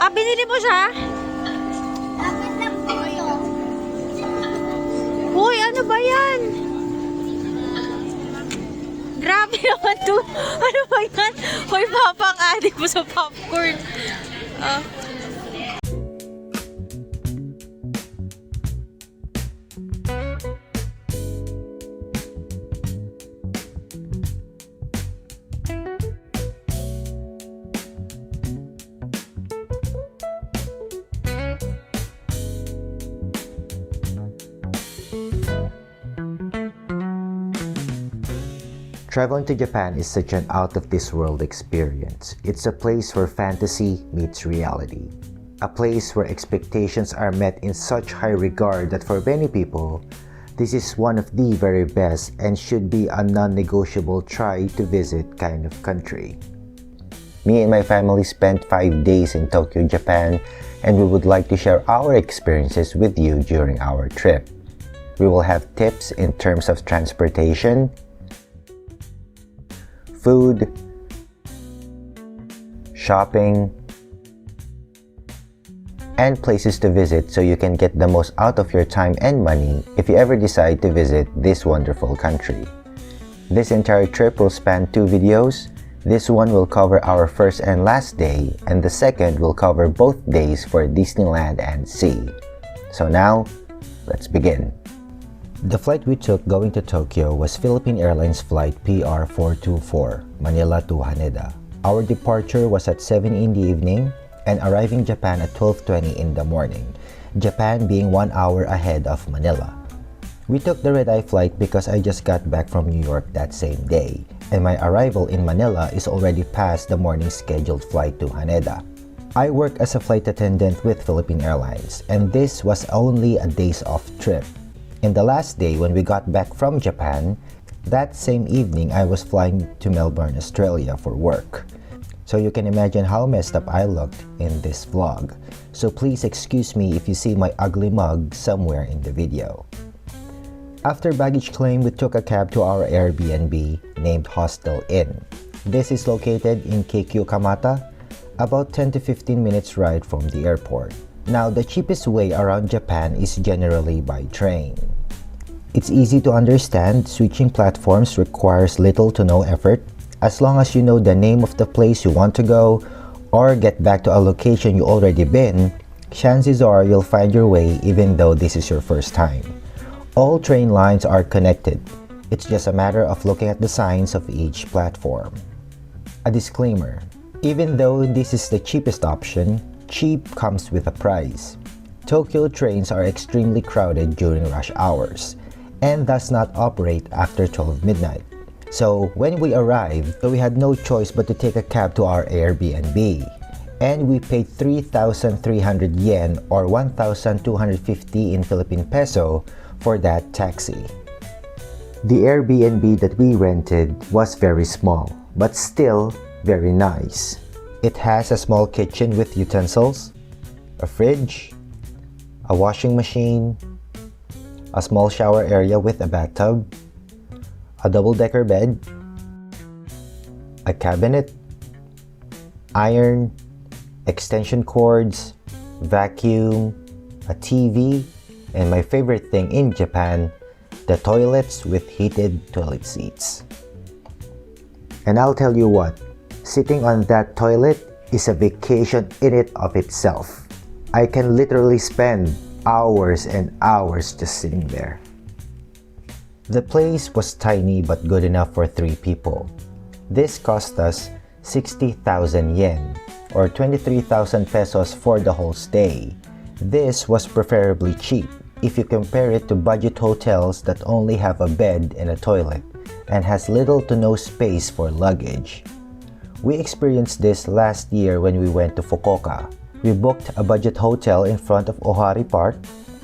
Ah, binili mo siya? Lapit lang po kayo. Uy, ano ba yan? Grabe naman to. Ano ba yan? Hoy, papa, ang adik mo sa popcorn. Ah. Traveling to Japan is such an out-of-this-world experience. It's a place where fantasy meets reality. A place where expectations are met in such high regard that for many people, this is one of the very best and should be a non-negotiable try to visit kind of country. Me and my family spent 5 days in Tokyo, Japan, and we would like to share our experiences with you during our trip. We will have tips in terms of transportation, food, shopping, and places to visit so you can get the most out of your time and money if you ever decide to visit this wonderful country. This entire trip will span 2 videos. This one will cover our first and last day, and the second will cover both days for Disneyland and Sea. So now, let's begin. The flight we took going to Tokyo was Philippine Airlines Flight PR424, Manila to Haneda. Our departure was at 7 in the evening and arriving Japan at 12:20 in the morning, Japan being 1 hour ahead of Manila. We took the red-eye flight because I just got back from New York that same day, and my arrival in Manila is already past the morning scheduled flight to Haneda. I work as a flight attendant with Philippine Airlines, and this was only a days off trip. In the last day when we got back from Japan, that same evening I was flying to Melbourne, Australia for work. So you can imagine how messed up I looked in this vlog. So please excuse me if you see my ugly mug somewhere in the video. After baggage claim, we took a cab to our Airbnb named Hostel Inn. This is located in Keikyu, Kamata, about 10 to 15 minutes ride from the airport. Now, the cheapest way around Japan is generally by train. It's easy to understand, switching platforms requires little to no effort. As long as you know the name of the place you want to go or get back to a location you already been, chances are you'll find your way even though this is your first time. All train lines are connected. It's just a matter of looking at the signs of each platform. A disclaimer: even though this is the cheapest option, cheap comes with a price. Tokyo trains are extremely crowded during rush hours and does not operate after 12 midnight. So when we arrived, we had no choice but to take a cab to our Airbnb, and we paid 3,300 yen or 1,250 in Philippine peso for that taxi. The Airbnb that we rented was very small, but still very nice. It has a small kitchen with utensils, a fridge, a washing machine, a small shower area with a bathtub, a double-decker bed, a cabinet, iron, extension cords, vacuum, a TV, and my favorite thing in Japan, the toilets with heated toilet seats. And I'll tell you what, sitting on that toilet is a vacation in it of itself. I can literally spend hours and hours just sitting there. The place was tiny but good enough for 3 people. This cost us 60,000 yen or 23,000 pesos for the whole stay. This was preferably cheap if you compare it to budget hotels that only have a bed and a toilet and has little to no space for luggage. We experienced this last year when we went to Fukuoka. We booked a budget hotel in front of Ohari Park.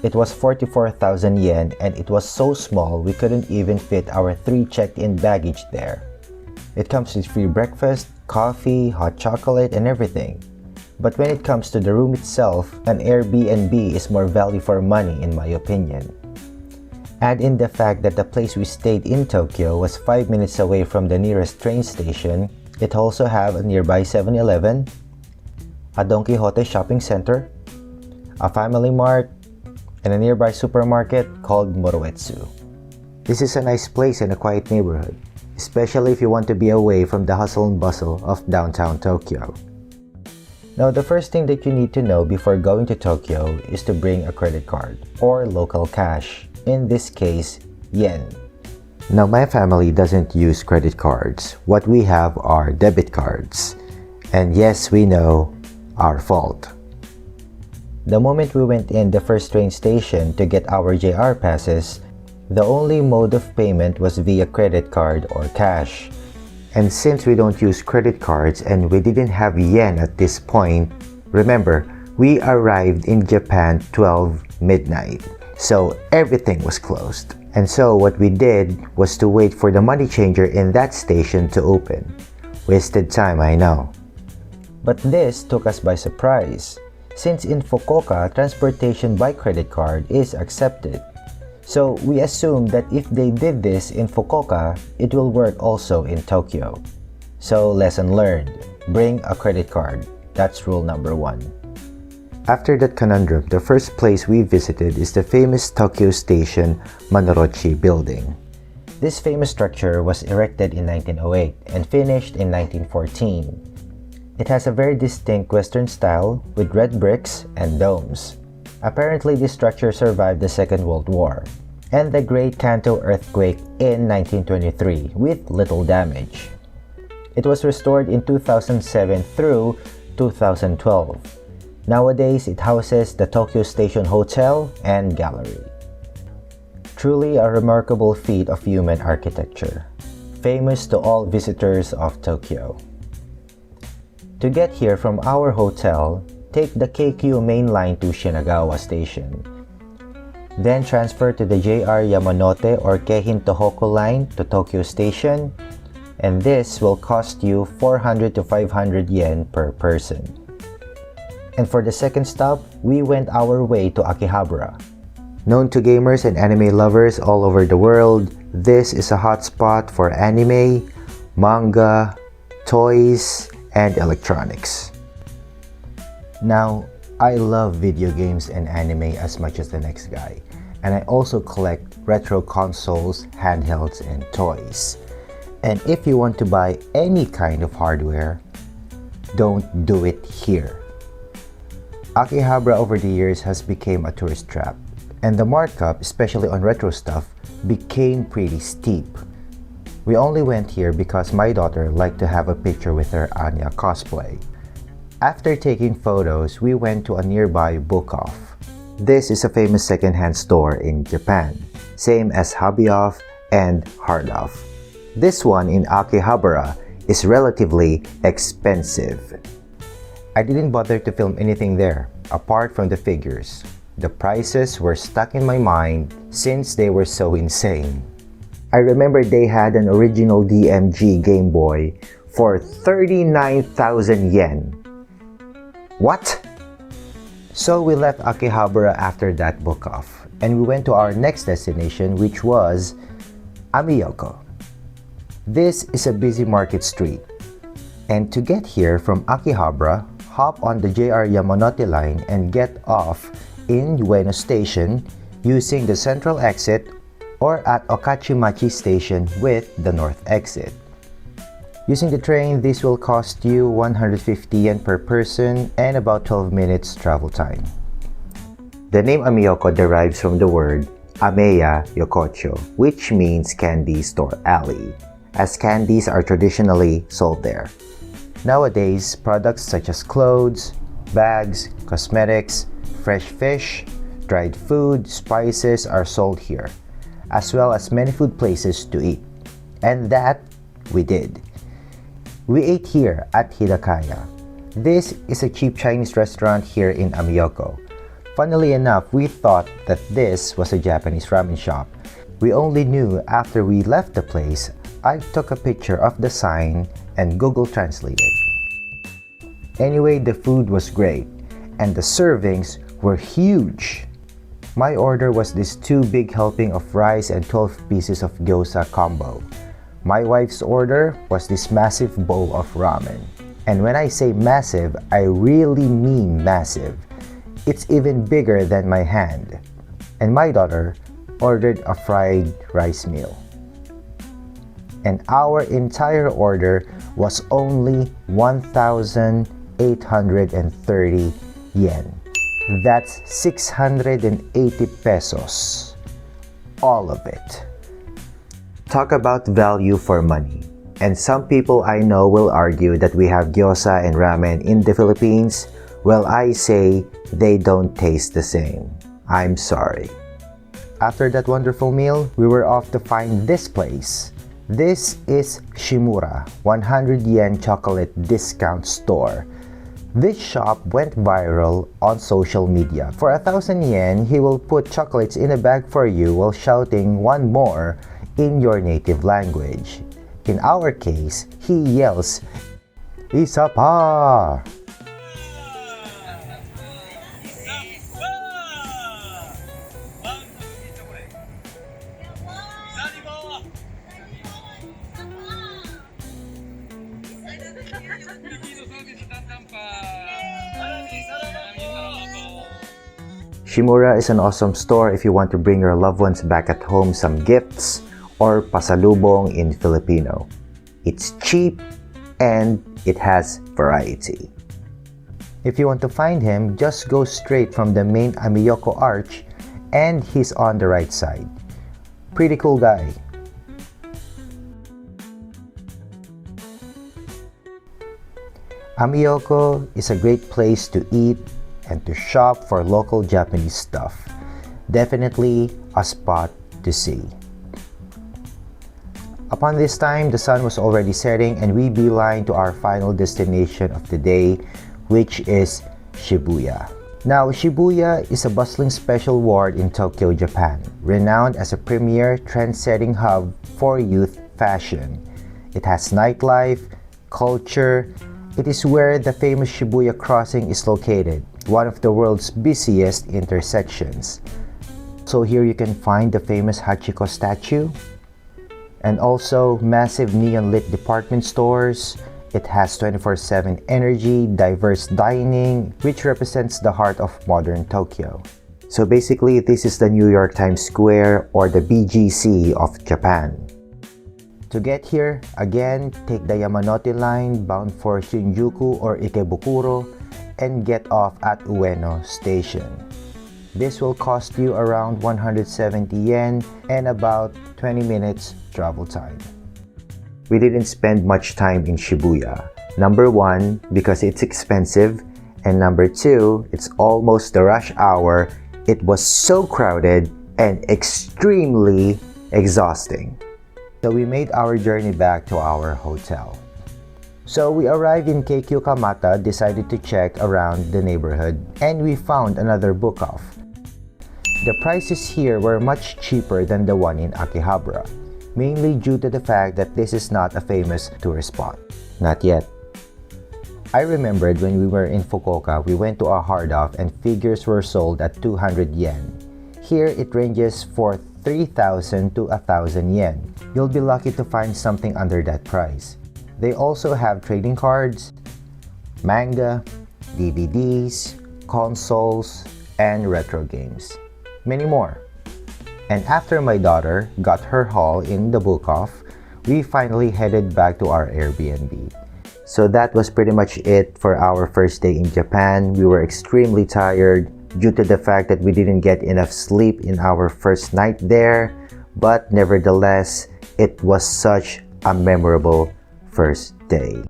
It was 44,000 yen and it was so small we couldn't even fit our 3 checked-in baggage there. It comes with free breakfast, coffee, hot chocolate, and everything. But when it comes to the room itself, an Airbnb is more value for money in my opinion. Add in the fact that the place we stayed in Tokyo was 5 minutes away from the nearest train station. It also have a nearby 7-Eleven, a Don Quixote shopping center, a family mart, and a nearby supermarket called Moroetsu. This is a nice place and a quiet neighborhood, especially if you want to be away from the hustle and bustle of downtown Tokyo. Now, the first thing that you need to know before going to Tokyo is to bring a credit card or local cash, in this case, yen. Now, my family doesn't use credit cards. What we have are debit cards. And yes, we know, our fault. The moment we went in the first train station to get our JR passes, the only mode of payment was via credit card or cash. And since we don't use credit cards and we didn't have yen at this point, remember, we arrived in Japan 12 midnight. So everything was closed. And so what we did was to wait for the money changer in that station to open. Wasted time, I know. But this took us by surprise, since in Fukuoka, transportation by credit card is accepted. So we assumed that if they did this in Fukuoka, it will work also in Tokyo. So lesson learned, bring a credit card. That's rule number 1. After that conundrum, the first place we visited is the famous Tokyo Station Manorochi building. This famous structure was erected in 1908 and finished in 1914. It has a very distinct Western style with red bricks and domes. Apparently, this structure survived the Second World War and the Great Kanto earthquake in 1923 with little damage. It was restored in 2007 through 2012. Nowadays, it houses the Tokyo Station Hotel and Gallery. Truly a remarkable feat of human architecture, famous to all visitors of Tokyo. To get here from our hotel, take the KQ main line to Shinagawa Station. Then transfer to the JR Yamanote or Keihin Tohoku line to Tokyo Station, and this will cost you 400 to 500 yen per person. And for the second stop, we went our way to Akihabara. Known to gamers and anime lovers all over the world, this is a hotspot for anime, manga, toys, and electronics. Now, I love video games and anime as much as the next guy, and I also collect retro consoles, handhelds, and toys. And if you want to buy any kind of hardware, don't do it here. Akihabara over the years has become a tourist trap, and the markup, especially on retro stuff, became pretty steep. We only went here because my daughter liked to have a picture with her Anya cosplay. After taking photos, we went to a nearby Book Off. This is a famous secondhand store in Japan, same as Hobby Off and Hard Off. This one in Akihabara is relatively expensive. I didn't bother to film anything there, apart from the figures. The prices were stuck in my mind since they were so insane. I remember they had an original DMG Game Boy for 39,000 yen. What? So we left Akihabara after that Book Off, and we went to our next destination, which was Amiyoko. This is a busy market street, and to get here from Akihabara, hop on the JR Yamanote line and get off in Ueno Station using the central exit or at Okachimachi Station with the north exit. Using the train, this will cost you 150 yen per person and about 12 minutes travel time. The name Amiyoko derives from the word Ameya Yokocho, which means candy store alley, as candies are traditionally sold there. Nowadays, products such as clothes, bags, cosmetics, fresh fish, dried food, spices are sold here, as well as many food places to eat. And that we did. We ate here at Hidakaya. This is a cheap Chinese restaurant here in Amiyoko. Funnily enough, we thought that this was a Japanese ramen shop. We only knew after we left the place. I took a picture of the sign and Google translated. Anyway, the food was great and the servings were huge. My order was this 2 big helping of rice and 12 pieces of gyoza combo. My wife's order was this massive bowl of ramen. And when I say massive, I really mean massive. It's even bigger than my hand. And my daughter ordered a fried rice meal. And our entire order was only 1,830 yen. That's 680 pesos. All of it. Talk about value for money. And some people I know will argue that we have gyoza and ramen in the Philippines. Well, I say they don't taste the same. I'm sorry. After that wonderful meal, we were off to find this place. This is Shimura, 100 yen chocolate discount store. This shop went viral on social media. For 1,000 yen, he will put chocolates in a bag for you while shouting one more in your native language. In our case, he yells, "Isa pa!" Shimura is an awesome store if you want to bring your loved ones back at home some gifts or pasalubong in Filipino. It's cheap and it has variety. If you want to find him, just go straight from the main Amiyoko arch and he's on the right side. Pretty cool guy. Amiyoko is a great place to eat and to shop for local Japanese stuff. Definitely a spot to see. Upon this time, the sun was already setting and we beeline to our final destination of the day, which is Shibuya. Now, Shibuya is a bustling special ward in Tokyo, Japan, renowned as a premier trend-setting hub for youth fashion. It has nightlife, culture. It is where the famous Shibuya crossing is located, one of the world's busiest intersections. So here you can find the famous Hachiko statue, and also massive neon lit department stores. It has 24/7 energy, diverse dining, which represents the heart of modern Tokyo. So basically, this is the New York Times Square or the BGC of Japan. To get here, again, take the Yamanote line bound for Shinjuku or Ikebukuro and get off at Ueno Station. This will cost you around 170 yen and about 20 minutes travel time. We didn't spend much time in Shibuya. Number one, because it's expensive, and number two, it's almost the rush hour. It was so crowded and extremely exhausting. So we made our journey back to our hotel. So we arrived in Keikyu Kamata, decided to check around the neighborhood, and we found another book-off. The prices here were much cheaper than the one in Akihabara, mainly due to the fact that this is not a famous tourist spot. Not yet. I remembered when we were in Fukuoka, we went to a hard-off and figures were sold at 200 yen. Here it ranges for 3,000 to 1,000 yen. You'll be lucky to find something under that price. They also have trading cards, manga, DVDs, consoles, and retro games. Many more. And after my daughter got her haul in the book-off, we finally headed back to our Airbnb. So that was pretty much it for our first day in Japan. We were extremely tired due to the fact that we didn't get enough sleep in our first night there, but nevertheless, it was such a memorable first day.